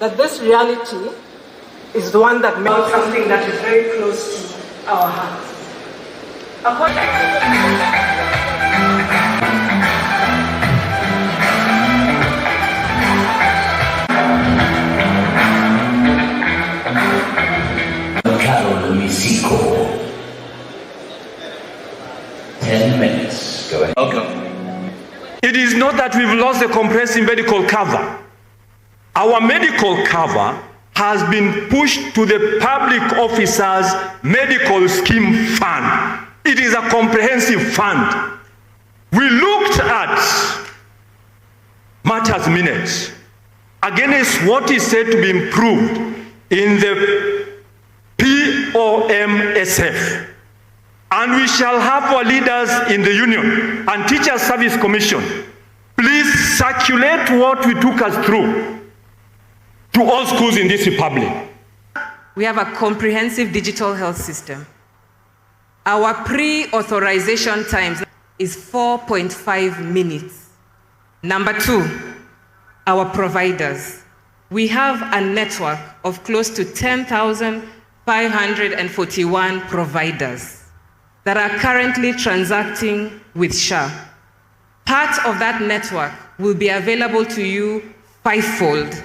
that this reality is the one that makes something that is very close to our hearts. Misiko. 10 minutes. Go ahead. Okay. It is not that we've lost the comprehensive medical cover. Our medical cover has been pushed to the public officers' medical scheme fund. It is a comprehensive fund. We looked at matters minutes against what is said to be improved in the POMSF. And we shall have our leaders in the union and Teachers Service Commission please circulate what we took us through to all schools in this republic. We have a comprehensive digital health system. Our pre-authorization times is 4.5 minutes. Number 2, our providers. We have a network of close to 10,541 providers that are currently transacting with SHA. Part of that network will be available to you fivefold